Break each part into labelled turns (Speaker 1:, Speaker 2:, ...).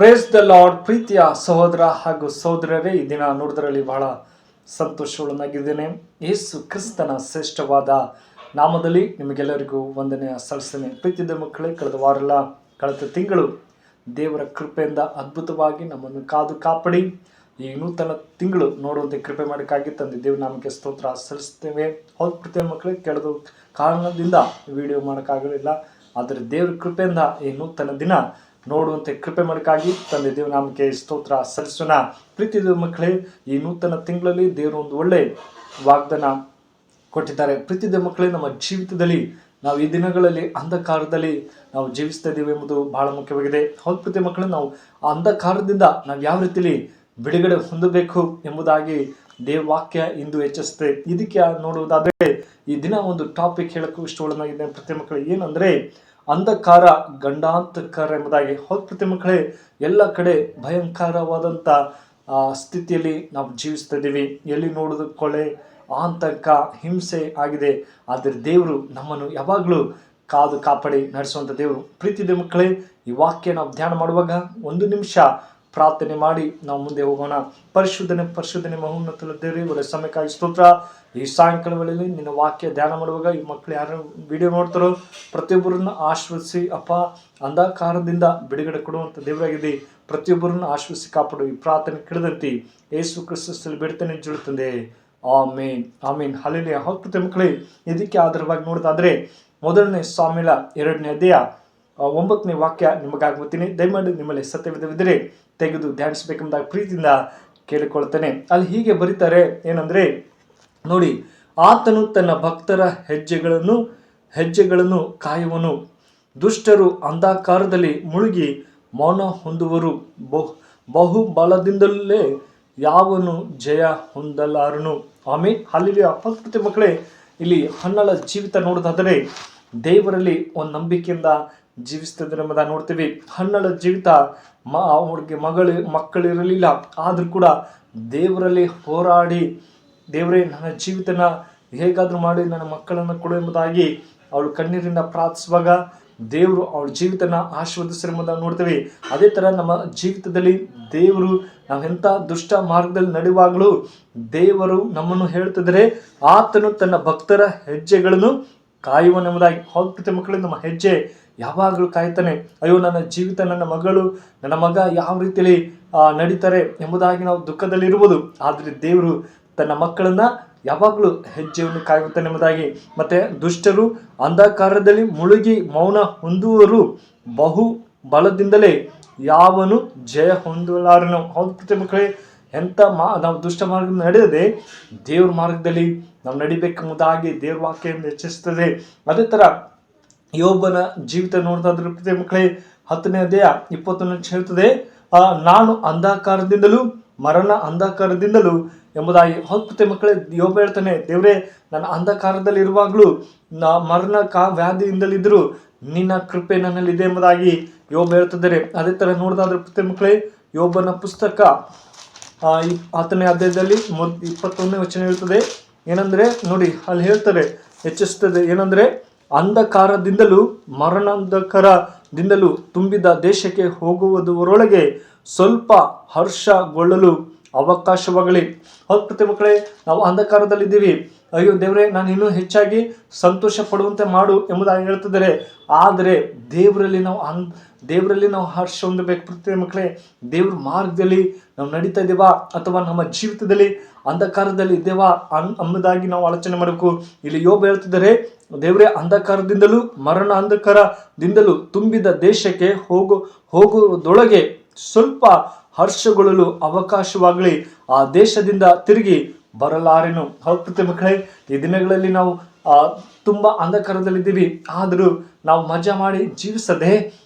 Speaker 1: Praise the lord. ಪ್ರೀತಿಯ ಸಹೋದರ ಹಾಗೂ ಸಹೋದರರೇ, ಈ ದಿನ ನೋಡಿದ್ರಲ್ಲಿ ಬಹಳ ಸಂತೋಷವುಳ್ಳನಾಗಿದ್ದೇನೆ. ಯೇಸು ಕ್ರಿಸ್ತನ ಶ್ರೇಷ್ಠವಾದ ನಾಮದಲ್ಲಿ ನಿಮಗೆಲ್ಲರಿಗೂ ವಂದನೆಯ ಸಲ್ಲಿಸ್ತೇನೆ. ಪ್ರೀತಿಯ ಮಕ್ಕಳೇ, ಕಳೆದ ತಿಂಗಳು ದೇವರ ಕೃಪೆಯಿಂದ ಅದ್ಭುತವಾಗಿ ನಮ್ಮನ್ನು ಕಾದು ಕಾಪಾಡಿ ಈ ನೂತನ ತಿಂಗಳು ನೋಡುವಂತೆ ಕೃಪೆ ಮಾಡೋಕ್ಕಾಗಿ ತಂದೆ ದೇವ್ರ ನಾಮಕ್ಕೆ ಸ್ತೋತ್ರ ಸಲ್ಲಿಸ್ತೇವೆ. ಹೌದು ಪ್ರೀತಿಯ ಮಕ್ಕಳೇ, ಕೆಲವು ಕಾರಣದಿಂದ ವಿಡಿಯೋ ಮಾಡೋಕ್ಕಾಗಲಿಲ್ಲ. ಆದರೆ ದೇವ್ರ ಕೃಪೆಯಿಂದ ಈ ನೂತನ ದಿನ ನೋಡುವಂತೆ ಕೃಪೆ ಮಾಡೋಕ್ಕಾಗಿ ತಂದೆ ದೇವ್ರ ನಾಮಕ್ಕೆ ಸ್ತೋತ್ರ ಸಲ್ಲಿಸೋಣ. ಪ್ರೀತಿಯ ಮಕ್ಕಳೇ, ಈ ನೂತನ ತಿಂಗಳಲ್ಲಿ ದೇವರು ಒಂದು ಒಳ್ಳೆ ವಾಗ್ದಾನ ಕೊಟ್ಟಿದ್ದಾರೆ. ಪ್ರೀತಿಯ ಮಕ್ಕಳೇ, ನಮ್ಮ ಜೀವಿತದಲ್ಲಿ ನಾವು ಈ ದಿನಗಳಲ್ಲಿ ಅಂಧಕಾರದಲ್ಲಿ ನಾವು ಜೀವಿಸ್ತಾ ಇದ್ದೀವಿ ಎಂಬುದು ಬಹಳ ಮುಖ್ಯವಾಗಿದೆ. ಹೌದು ಪ್ರೀತಿಯ ಮಕ್ಕಳೇ, ನಾವು ಆ ಅಂಧಕಾರದಿಂದ ನಾವು ಯಾವ ರೀತಿಯಲ್ಲಿ ಬಿಡುಗಡೆ ಹೊಂದಬೇಕು ಎಂಬುದಾಗಿ ದೇವ ವಾಕ್ಯ ಇಂದು ಹೆಚ್ಚಿಸುತ್ತೆ. ಇದಕ್ಕೆ ನೋಡುವುದಾದರೆ ಈ ದಿನ ಒಂದು ಟಾಪಿಕ್ ಹೇಳಕ್ಕೂ ಇಷ್ಟೊಳಗಿದೆ ಪ್ರೀತಿಯ ಮಕ್ಕಳೇ. ಏನಂದ್ರೆ ಅಂಧಕಾರ ಗಂಡಾಂತಕಾರ ಎಂಬುದಾಗಿ. ಹೌದು ಪ್ರೀತಿಯ ಮಕ್ಕಳೇ, ಎಲ್ಲ ಕಡೆ ಭಯಂಕರವಾದಂಥ ಸ್ಥಿತಿಯಲ್ಲಿ ನಾವು ಜೀವಿಸ್ತಾ ಇದ್ದೀವಿ. ಎಲ್ಲಿ ನೋಡಿದ ಕೊಳೆ, ಆತಂಕ, ಹಿಂಸೆ ಆಗಿದೆ. ಆದರೆ ದೇವರು ನಮ್ಮನ್ನು ಯಾವಾಗಲೂ ಕಾದು ಕಾಪಾಡಿ ನಡೆಸುವಂಥ ದೇವರು. ಪ್ರೀತಿಯ ಮಕ್ಕಳೇ, ಈ ವಾಕ್ಯ ನಾವು ಧ್ಯಾನ ಮಾಡುವಾಗ ಒಂದು ನಿಮಿಷ ಪ್ರಾರ್ಥನೆ ಮಾಡಿ ನಾವು ಮುಂದೆ ಹೋಗೋಣ. ಪರಿಶುದ್ಧನೆ ಮಹೋನ್ನತ ದೇವರೇ, ಒಳ್ಳೆ ಸಮಯಕ್ಕಾಗಿ ಸ್ತೋತ್ರ. ಈ ಸಾಯಂಕಾಲ ವೇಳೆಯಲ್ಲಿ ನಿನ್ನ ವಾಕ್ಯ ಧ್ಯಾನ ಮಾಡುವಾಗ ಈ ಮಕ್ಕಳು ಯಾರು ವಿಡಿಯೋ ನೋಡ್ತಾರೋ ಪ್ರತಿಯೊಬ್ಬರನ್ನು ಆಶ್ವಸಿಸಿ ಅಪ್ಪ, ಅಂಧಕಾರದಿಂದ ಬಿಡುಗಡೆ ಕೊಡುವಂಥ ದೇವರಾಗಿದೆ. ಪ್ರತಿಯೊಬ್ಬರನ್ನು ಆಶ್ವಸಿಸಿ ಕಾಪಾಡು. ಈ ಪ್ರಾರ್ಥನೆ ಕೇಳಿದಂತೆ ಯೇಸು ಕ್ರಿಸ್ತನಲ್ಲಿ ಬಿಡ್ತಾನೆ ಜುಳುತ್ತಂದೆ. ಆಮೇನ್ ಆಮೇನ್ ಹಲ್ಲೆಲೂಯಾ. ಹೌದು ಮಕ್ಕಳೇ, ಇದಕ್ಕೆ ಆಧಾರವಾಗಿ ನೋಡೋದಾದ್ರೆ ಮೊದಲನೇ ಸಾಮ್ಯಲ 2ನೇ ಅಧ್ಯಾಯ 9ನೇ ವಾಕ್ಯ ನಿಮಗಾಗ್ಬಿಡ್ತೀನಿ. ದಯಮಾಡಿ ನಿಮ್ಮಲ್ಲಿ ಸತ್ಯವಿದ್ದರೆ ತೆಗೆದು ಧ್ಯಾನಿಸಬೇಕೆಂಬುದಾಗಿ ಪ್ರೀತಿಯಿಂದ ಕೇಳಿಕೊಳ್ತೇನೆ. ಅಲ್ಲಿ ಹೀಗೆ ಬರೀತಾರೆ, ಏನಂದ್ರೆ ನೋಡಿ, ಆತನು ತನ್ನ ಭಕ್ತರ ಹೆಜ್ಜೆಗಳನ್ನು ಕಾಯುವನು. ದುಷ್ಟರು ಅಂಧಕಾರದಲ್ಲಿ ಮುಳುಗಿ ಮೌನ ಹೊಂದುವರು. ಬಹುಬಲದಿಂದಲೇ ಯಾವನು ಜಯ ಹೊಂದಲಾರನು. ಆಮೇಲೆ ಅಲ್ಲಿ ಹತ್ತು ಮಕ್ಕಳೇ, ಇಲ್ಲಿ ಹನ್ನಳ ಜೀವಿತ ನೋಡೋದಾದರೆ ದೇವರಲ್ಲಿ ಒಂದು ನಂಬಿಕೆಯಿಂದ ಜೀವಿಸ್ತಿದ್ದಾರೆ ಎಂಬುದನ್ನು ನೋಡ್ತೀವಿ. ಹನ್ನಳ ಜೀವಿತ ಅವ್ರಿಗೆ ಮಕ್ಕಳಿರಲಿಲ್ಲ, ಆದರೂ ಕೂಡ ದೇವರಲ್ಲಿ ಹೋರಾಡಿ, ದೇವರೇ ನನ್ನ ಜೀವಿತನ ಹೇಗಾದರೂ ಮಾಡಿ ನನ್ನ ಮಕ್ಕಳನ್ನು ಕೊಡು ಎಂಬುದಾಗಿ ಅವಳು ಕಣ್ಣೀರಿಂದ ಪ್ರಾರ್ಥಿಸುವಾಗ ದೇವರು ಅವಳ ಜೀವಿತನ ಆಶೀರ್ವದಿಸಿರುವುದನ್ನು ನೋಡ್ತೀವಿ. ಅದೇ ಥರ ನಮ್ಮ ಜೀವಿತದಲ್ಲಿ ದೇವರು ನಾವೆಂಥ ದುಷ್ಟ ಮಾರ್ಗದಲ್ಲಿ ನಡೆಯುವಾಗಲೂ ದೇವರು ನಮ್ಮನ್ನು ಹೇಳ್ತಿದ್ರೆ ಆತನು ತನ್ನ ಭಕ್ತರ ಹೆಜ್ಜೆಗಳನ್ನು ಕಾಯುವನೆಂಬುದಾಗಿ. ಹೌದು ಮಕ್ಕಳಿಗೆ, ನಮ್ಮ ಹೆಜ್ಜೆ ಯಾವಾಗಲೂ ಕಾಯ್ತಾನೆ. ಅಯ್ಯೋ, ನನ್ನ ಜೀವಿತ, ನನ್ನ ಮಗಳು, ನನ್ನ ಮಗ ಯಾವ ರೀತಿಯಲ್ಲಿ ನಡೀತಾರೆ ಎಂಬುದಾಗಿ ನಾವು ದುಃಖದಲ್ಲಿರ್ಬೋದು. ಆದರೆ ದೇವರು ತನ್ನ ಮಕ್ಕಳನ್ನ ಯಾವಾಗಲೂ ಹೆಜ್ಜೆಯನ್ನು ಕಾಯುತ್ತಾನೆ ಎಂಬುದಾಗಿ. ಮತ್ತೆ ದುಷ್ಟರು ಅಂಧಕಾರದಲ್ಲಿ ಮುಳುಗಿ ಮೌನ ಹೊಂದುವರು. ಬಹು ಬಲದಿಂದಲೇ ಯಾವನು ಜಯ ಹೊಂದಲಾರನು. ಹೌದು ಮಕ್ಕಳೇ, ನಾವು ದುಷ್ಟ ಮಾರ್ಗ ನಡೆಯದೆ ದೇವ್ರ ಮಾರ್ಗದಲ್ಲಿ ನಾವು ನಡಿಬೇಕೆಂಬುದಾಗಿ ದೇವ್ರ ವಾಕ್ಯ ಹೆಚ್ಚಿಸ್ತದೆ. ಅದೇ ಥರ ಯೋಬನ ಜೀವಿತ ನೋಡ್ತಾದ್ರೆ ಪ್ರೀತಿಯ ಮಕ್ಕಳೇ, 10ನೇ ಅಧ್ಯಾಯ 21 ಹೇಳ್ತದೆ, ನಾನು ಅಂಧಕಾರದಿಂದಲೂ ಮರಣ ಅಂಧಕಾರದಿಂದಲೂ ಎಂಬುದಾಗಿ. ಹೌದು ಮಕ್ಕಳೇ, ಯೋಬ ಹೇಳ್ತಾನೆ, ದೇವರೇ ನನ್ನ ಅಂಧಕಾರದಲ್ಲಿ ಇರುವಾಗಲೂ ಮರಣ ವ್ಯಾಧಿಯಿಂದಲಿದ್ದರೂ ನಿನ್ನ ಕೃಪೆ ನನ್ನಲ್ಲಿದೆ ಎಂಬುದಾಗಿ ಯೋಬ ಹೇಳ್ತಿದ್ದಾರೆ. ಅದೇ ಥರ ನೋಡೋದಾದ್ರೆ ಪ್ರೀತಿಯ ಮಕ್ಕಳೇ, ಯೋಬನ ಪುಸ್ತಕ 10ನೇ ಅಧ್ಯಾಯದಲ್ಲಿ 21ನೇ ವಚನ ಹೇಳ್ತದೆ. ಏನಂದ್ರೆ ನೋಡಿ, ಅಲ್ಲಿ ಹೇಳ್ತಾರೆ, ಹೆಚ್ಚಿಸ್ತದೆ. ಏನಂದ್ರೆ ಅಂಧಕಾರದಿಂದಲೂ ಮರಣಾಂಧಕಾರದಿಂದಲೂ ತುಂಬಿದ ದೇಶಕ್ಕೆ ಹೋಗುವುದರೊಳಗೆ ಸ್ವಲ್ಪ ಹರ್ಷಗೊಳ್ಳಲು ಅವಕಾಶವಾಗಲಿ. ಹೌದು ಮಕ್ಕಳೇ, ನಾವು ಅಂಧಕಾರದಲ್ಲಿದ್ದೀವಿ. ಅಯ್ಯೋ ದೇವರೇ, ನಾನು ಇನ್ನೂ ಹೆಚ್ಚಾಗಿ ಸಂತೋಷ ಪಡುವಂತೆ ಮಾಡು ಎಂಬುದಾಗಿ ಹೇಳ್ತಿದ್ದಾರೆ. ಆದರೆ ದೇವರಲ್ಲಿ ನಾವು ಹರ್ಷ ಹೊಂದಬೇಕು. ಪ್ರೀತಿಯ ಮಕ್ಕಳೇ, ದೇವ್ರ ಮಾರ್ಗದಲ್ಲಿ ನಾವು ನಡೀತಾ ಇದ್ದೇವಾ ಅಥವಾ ನಮ್ಮ ಜೀವಿತದಲ್ಲಿ ಅಂಧಕಾರದಲ್ಲಿ ಇದ್ದೇವಾ ಎಂಬುದಾಗಿ ನಾವು ಆಲೋಚನೆ ಮಾಡಬೇಕು. ಇಲ್ಲಿ ಯೋಬ ಹೇಳ್ತಿದ್ದಾರೆ, ದೇವರೇ ಅಂಧಕಾರದಿಂದಲೂ ಮರಣ ಅಂಧಕಾರದಿಂದಲೂ ತುಂಬಿದ ದೇಶಕ್ಕೆ ಹೋಗುವುದೊಳಗೆ ಸ್ವಲ್ಪ ಹರ್ಷಗೊಳ್ಳಲು ಅವಕಾಶವಾಗಲಿ, ಆ ದೇಶದಿಂದ ತಿರುಗಿ ಬರಲಾರೆನು. ಹೌದು ಮಕ್ಕಳೇ, ಈ ದಿನಗಳಲ್ಲಿ ನಾವು ತುಂಬ ಅಂಧಕಾರದಲ್ಲಿದ್ದೀವಿ. ಆದರೂ ನಾವು ಮಜಾ ಮಾಡಿ ಜೀವಿಸದೆ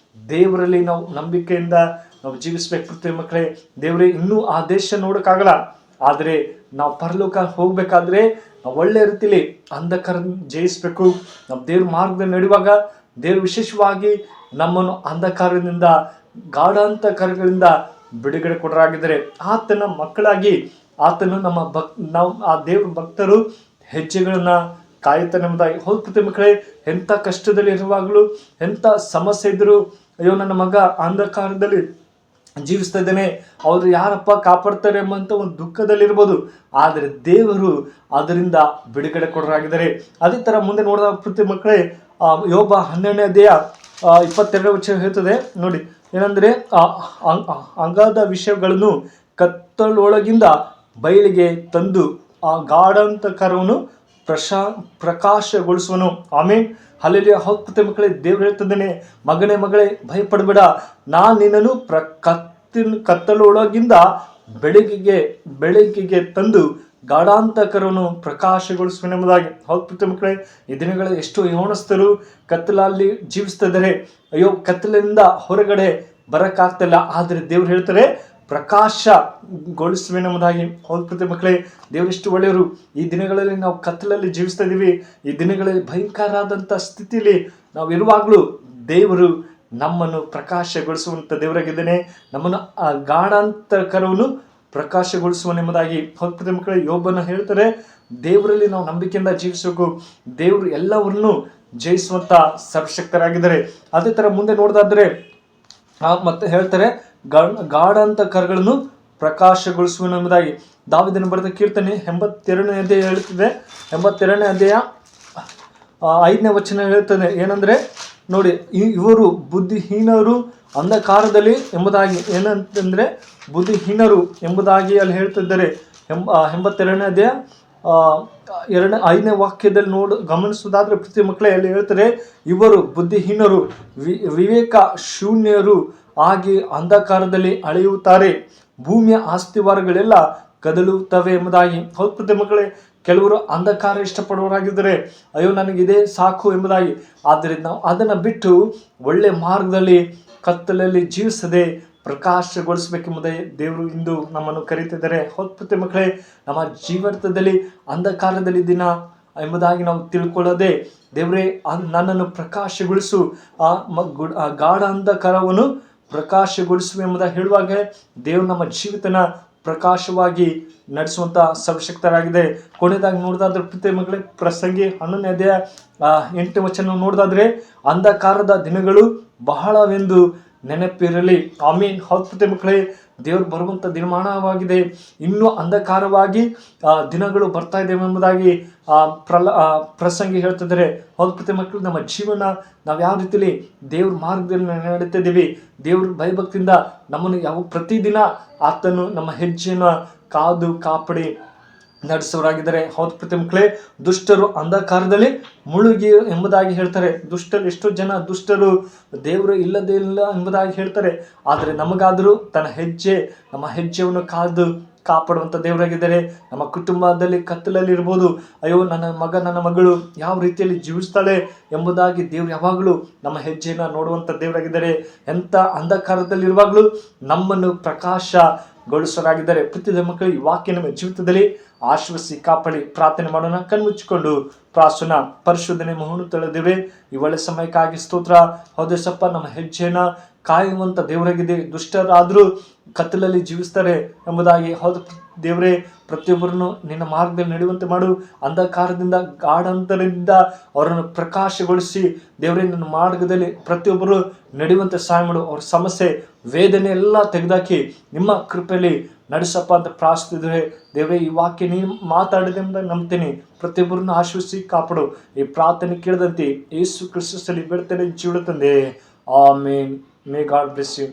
Speaker 1: ದೇವರಲ್ಲಿ ನಾವು ನಂಬಿಕೆಯಿಂದ ನಾವು ಜೀವಿಸ್ಬೇಕು. ಪ್ರೀತಿಯ ಮಕ್ಕಳೇ, ದೇವರೇ ಇನ್ನೂ ಆ ದೇಶ ನೋಡೋಕ್ಕಾಗಲ್ಲ, ಆದರೆ ನಾವು ಪರಲೋಕ ಹೋಗ್ಬೇಕಾದ್ರೆ ನಾವು ಒಳ್ಳೆ ರೀತಿಯಲ್ಲಿ ಅಂಧಕಾರ ಜಯಿಸ್ಬೇಕು. ನಾವು ದೇವ್ರ ಮಾರ್ಗದಲ್ಲಿ ನಡೆಯುವಾಗ ದೇವರು ವಿಶೇಷವಾಗಿ ನಮ್ಮನ್ನು ಅಂಧಕಾರದಿಂದ, ಗಾಢಾಂಧಕಾರಗಳಿಂದ ಬಿಡುಗಡೆ ಕೊಡರಾಗಿದ್ದಾರೆ. ಆತನ ಮಕ್ಕಳಾಗಿ ಆತನು ನಾವು ಆ ದೇವ್ರ ಭಕ್ತರು ಹೆಜ್ಜೆಗಳನ್ನ ಕಾಯುತ್ತಾನೆ ಎಂಬುದಾಗಿ. ಹೌದು ಪ್ರೀತಿಯ ಮಕ್ಕಳೇ, ಎಂಥ ಕಷ್ಟದಲ್ಲಿ ಇರುವಾಗಲೂ, ಎಂಥ ಸಮಸ್ಯೆ ಇದ್ದರೂ, ಅಯ್ಯೋ ನನ್ನ ಮಗ ಅಂಧಕಾರದಲ್ಲಿ ಜೀವಿಸ್ತಾ ಇದ್ದೇನೆ, ಅವರು ಯಾರಪ್ಪ ಕಾಪಾಡ್ತಾರೆ ಎಂಬಂತ ಒಂದು ದುಃಖದಲ್ಲಿರ್ಬೋದು, ಆದರೆ ದೇವರು ಅದರಿಂದ ಬಿಡುಗಡೆ ಕೊಡರಾಗಿದ್ದಾರೆ. ಅದೇ ಥರ ಮುಂದೆ ನೋಡಿದ ಪ್ರತಿ ಮಕ್ಕಳೇ, ಯೋಬ 12ನೇ ಅಧ್ಯಾಯ 22 ವಚನ ಹೇಳ್ತದೆ ನೋಡಿ, ಏನಂದರೆ ಅಗಾಧ ವಿಷಯಗಳನ್ನು ಕತ್ತಲೊಳಗಿಂದ ಬಯಲಿಗೆ ತಂದು ಆ ಗಾಢಾಂಧಕಾರವನ್ನು ಪ್ರಕಾಶಗೊಳಿಸುವನು. ಆಮೇನ್, ಹಲ್ಲೆಲೂಯಾ. ಹೌದು ಪ್ರತಿ ಮಕ್ಕಳೇ, ದೇವ್ರು ಹೇಳ್ತಿದ್ದೇನೆ, ಮಗನೇ ಮಗಳೇ ಭಯಪಡಬೇಡ, ನಾನು ನಿನ್ನನ್ನು ಕತ್ತಲೊಳಗಿಂದ ಬೆಳಕಿಗೆ ತಂದು ಗಾಢಾಂಧಕಾರವನ್ನು ಪ್ರಕಾಶಗೊಳಿಸುವೆನೆಂಬುದಾಗಿ. ಹೌದು ಪ್ರತಿ ಮಕ್ಕಳೇ, ಈ ದಿನಗಳ ಎಷ್ಟೋ ಯೌವನಸ್ಥರು ಕತ್ತಲಲ್ಲಿ ಜೀವಿಸ್ತಾ ಇದ್ದಾರೆ. ಅಯ್ಯೋ, ಕತ್ತಲಿನಿಂದ ಹೊರಗಡೆ ಬರಕ್ಕಾಗ್ತಿಲ್ಲ, ಆದರೆ ದೇವ್ರು ಹೇಳ್ತಾರೆ ಪ್ರಕಾಶಗೊಳಿಸುವೆನೆಂಬುದಾಗಿ. ಹೌದು ಪ್ರತಿ ಮಕ್ಕಳೇ, ದೇವರೆಷ್ಟು ಒಳ್ಳೆಯವರು. ಈ ದಿನಗಳಲ್ಲಿ ನಾವು ಕತ್ತಲಲ್ಲಿ ಜೀವಿಸ್ತಾ ಇದ್ದೀವಿ. ಈ ದಿನಗಳಲ್ಲಿ ಭಯಂಕರವಾದಂಥ ಸ್ಥಿತಿಯಲ್ಲಿ ನಾವು ಇರುವಾಗಲೂ ದೇವರು ನಮ್ಮನ್ನು ಪ್ರಕಾಶಗೊಳಿಸುವಂಥ ದೇವರಾಗಿದ್ದೇನೆ. ನಮ್ಮನ್ನು ಆ ಗಾಢಾಂಧಕಾರವನ್ನು ಪ್ರಕಾಶಗೊಳಿಸುವನೆಂಬುದಾಗಿ. ಹೌದು ಪ್ರತಿ ಮಕ್ಕಳೇ, ಯೋಬನ ಹೇಳ್ತಾರೆ ದೇವರಲ್ಲಿ ನಾವು ನಂಬಿಕೆಯಿಂದ ಜೀವಿಸಬೇಕು. ದೇವರು ಎಲ್ಲವನ್ನೂ ಜಯಿಸುವಂಥ ಸರ್ವಶಕ್ತರಾಗಿದ್ದಾರೆ. ಅದೇ ಥರ ಮುಂದೆ ನೋಡೋದಾದ್ರೆ ಮತ್ತೆ ಹೇಳ್ತಾರೆ ಗಾಢಾಂಧಕಾರಗಳನ್ನು ಪ್ರಕಾಶಗೊಳಿಸುವನೆಂಬುದಾಗಿ. ದಾವೀದನು ಬರೆದ ಕೀರ್ತನೆ 82ನೇ ಅಧ್ಯಾಯ ಹೇಳುತ್ತದೆ. 82ನೇ ಅಧ್ಯಾಯ 5ನೇ ವಚನ ಹೇಳ್ತದೆ, ಏನಂದರೆ ನೋಡಿ, ಇವರು ಬುದ್ಧಿಹೀನರು ಅಂಧಕಾರದಲ್ಲಿ ಎಂಬುದಾಗಿ. ಏನಂತಂದರೆ ಬುದ್ಧಿಹೀನರು ಎಂಬುದಾಗಿ ಅಲ್ಲಿ ಹೇಳ್ತಿದ್ದಾರೆ. 82ನೇ ಅಧ್ಯಾಯ 5ನೇ ವಾಕ್ಯದಲ್ಲಿ ಗಮನಿಸುವುದಾದ್ರೆ ಪ್ರತಿ ಮಕ್ಕಳೇ ಅಲ್ಲಿ ಹೇಳ್ತಾರೆ, ಇವರು ಬುದ್ಧಿಹೀನರು ವಿವೇಕ ಶೂನ್ಯರು ಆಗಿ ಅಂಧಕಾರದಲ್ಲಿ ಅಳೆಯುತ್ತಾರೆ, ಭೂಮಿಯ ಆಸ್ತಿವಾರಗಳೆಲ್ಲ ಕದಲುತ್ತವೆ ಎಂಬುದಾಗಿ. ಹೌದು ಪ್ರತಿ ಮಕ್ಕಳೇ, ಕೆಲವರು ಅಂಧಕಾರ ಇಷ್ಟಪಡುವವರಾಗಿದ್ದರೆ ಅಯ್ಯೋ ನನಗಿದೆ ಸಾಕು ಎಂಬುದಾಗಿ. ಆದ್ದರಿಂದ ನಾವು ಅದನ್ನು ಬಿಟ್ಟು ಒಳ್ಳೆ ಮಾರ್ಗದಲ್ಲಿ ಕತ್ತಲಲ್ಲಿ ಜೀವಿಸದೆ ಪ್ರಕಾಶಗೊಳಿಸಬೇಕೆಂಬುದೇ ದೇವರು ಇಂದು ನಮ್ಮನ್ನು ಕರೀತಿದ್ದಾರೆ. ಹೌದು ಪ್ರತಿ ಮಕ್ಕಳೇ, ನಮ್ಮ ಜೀವಿತದಲ್ಲಿ ಅಂಧಕಾರದಲ್ಲಿ ದಿನ ಎಂಬುದಾಗಿ ನಾವು ತಿಳ್ಕೊಳ್ಳೋದೆ, ದೇವರೇ ನನ್ನನ್ನು ಪ್ರಕಾಶಗೊಳಿಸು, ಆ ಗಾಢ ಅಂಧಕಾರವನ್ನು ಪ್ರಕಾಶಗೊಳಿಸುವ ಎಂಬುದಾಗಿ ಹೇಳುವಾಗ ದೇವರು ನಮ್ಮ ಜೀವಿತನ ಪ್ರಕಾಶವಾಗಿ ನಡೆಸುವಂಥ ಸರ್ವಶಕ್ತರಾಗಿದೆ. ಕೊನೆಯದಾಗಿ ನೋಡೋದಾದ್ರೆ ಪ್ರತಿ ಮಕ್ಕಳೇ, ಪ್ರಸಂಗಿ 11ನೇ ಅಧ್ಯಾಯ 8ನೇ ವಚನ ನೋಡೋದಾದ್ರೆ, ಅಂಧಕಾರದ ದಿನಗಳು ಬಹಳವೆಂದು ನೆನಪಿರಲಿ. ಆಮೀನ್. ಹೌದು ಪ್ರತಿ ಮಕ್ಕಳೇ, ದೇವರು ಬರುವಂಥ ದಿನಮಾನವಾಗಿದೆ. ಇನ್ನೂ ಅಂಧಕಾರವಾಗಿ ದಿನಗಳು ಬರ್ತಾ ಇದ್ದೇವೆ ಎಂಬುದಾಗಿ ಪ್ರಸಂಗಿ ಹೇಳ್ತಿದ್ದಾರೆ. ಹೌದು ಪ್ರತಿ ಮಕ್ಕಳು, ನಮ್ಮ ಜೀವನ ನಾವು ಯಾವ ರೀತಿಯಲ್ಲಿ ದೇವ್ರ ಮಾರ್ಗದಲ್ಲಿ ನಡೀತಿದ್ದೀವಿ, ದೇವ್ರ ಭಯಭಕ್ತಿಯಿಂದ ನಮ್ಮನ್ನು ಪ್ರತಿದಿನ ಆತನು ನಮ್ಮ ಹೆಜ್ಜೆಯನ್ನು ಕಾದು ಕಾಪಾಡಿ ನಡೆಸೋರಾಗಿದ್ದಾರೆ. ಹೌದು ಪ್ರತಿ ಮಕ್ಕಳೇ, ದುಷ್ಟರು ಅಂಧಕಾರದಲ್ಲಿ ಮುಳುಗಿ ಎಂಬುದಾಗಿ ಹೇಳ್ತಾರೆ. ದುಷ್ಟರು ಎಷ್ಟೋ ಜನ ದುಷ್ಟರು ದೇವರು ಇಲ್ಲದೇ ಇಲ್ಲ ಎಂಬುದಾಗಿ ಹೇಳ್ತಾರೆ. ಆದರೆ ನಮಗಾದರೂ ನಮ್ಮ ಹೆಜ್ಜೆಯನ್ನು ಕಾದು ಕಾಪಾಡುವಂಥ ದೇವರಾಗಿದ್ದಾರೆ. ನಮ್ಮ ಕುಟುಂಬದಲ್ಲಿ ಕತ್ತಲಲ್ಲಿ ಇರ್ಬೋದು, ಅಯ್ಯೋ ನನ್ನ ಮಗ ನನ್ನ ಮಗಳು ಯಾವ ರೀತಿಯಲ್ಲಿ ಜೀವಿಸ್ತಾಳೆ ಎಂಬುದಾಗಿ ದೇವ್ರು ಯಾವಾಗಲೂ ನಮ್ಮ ಹೆಜ್ಜೆಯನ್ನು ನೋಡುವಂಥ ದೇವರಾಗಿದ್ದಾರೆ. ಎಂಥ ಅಂಧಕಾರದಲ್ಲಿರುವಾಗಲೂ ನಮ್ಮನ್ನು ಪ್ರಕಾಶಗೊಳಿಸೋರಾಗಿದ್ದಾರೆ. ಪ್ರತಿ ಮಕ್ಕಳು ಈ ವಾಕ್ಯ ನಮ್ಮ ಜೀವಿತದಲ್ಲಿ ಆಶ್ವಸಿ ಕಾಪಾಡಿ ಪ್ರಾರ್ಥನೆ ಮಾಡೋಣ. ಕಣ್ಮುಚ್ಚಿಕೊಂಡು ಪ್ರಾರ್ಥನಾ. ಪರಿಶುದ್ಧನೆ ಮಹೋನ್ನತ ದೇವರೇ, ಈ ಒಳ್ಳೆ ಸಮಯಕ್ಕಾಗಿ ಸ್ತೋತ್ರ. ಹೌದೇಸಪ್ಪ, ನಮ್ಮ ಹೆಜ್ಜೆನ ಕಾಯುವಂಥ ದೇವರಾಗಿದೆ. ದುಷ್ಟರಾದರೂ ಕತ್ತಲಲ್ಲಿ ಜೀವಿಸ್ತಾರೆ ಎಂಬುದಾಗಿ. ಹೌದು ದೇವರೇ, ಪ್ರತಿಯೊಬ್ಬರನ್ನು ನಿನ್ನ ಮಾರ್ಗದಲ್ಲಿ ನಡೆಯುವಂತೆ ಮಾಡು. ಅಂಧಕಾರದಿಂದ ಗಾಢಾಂತರದಿಂದ ಅವರನ್ನು ಪ್ರಕಾಶಗೊಳಿಸಿ ದೇವರೇ, ನಿನ್ನ ಮಾರ್ಗದಲ್ಲಿ ಪ್ರತಿಯೊಬ್ಬರು ನಡೆಯುವಂತೆ ಸಹಾಯ ಮಾಡು. ಅವ್ರ ಸಮಸ್ಯೆ ವೇದನೆ ಎಲ್ಲ ತೆಗೆದಾಕಿ ನಿಮ್ಮ ಕೃಪೆಯಲ್ಲಿ ನಡೆಸಪ್ಪ ಅಂತ ಪ್ರಾರ್ಥಿಸಿದ್ರೆ ದೇವರೇ, ಈ ವಾಕ್ಯ ನೀನು ಮಾತಾಡಿದೆ ಎಂಬುದಾಗಿ ನಂಬ್ತೀನಿ. ಪ್ರತಿಯೊಬ್ಬರನ್ನು ಆಶ್ವಸಿ ಕಾಪಾಡು. ಈ ಪ್ರಾರ್ಥನೆ ಕೇಳಿದಂತೆ ಯೇಸು ಕ್ರಿಸ್ತನಲ್ಲಿ ಬೇಡ್ತೇನೆ, ಜೀವ ತಂದೆ. Amen. May God bless you.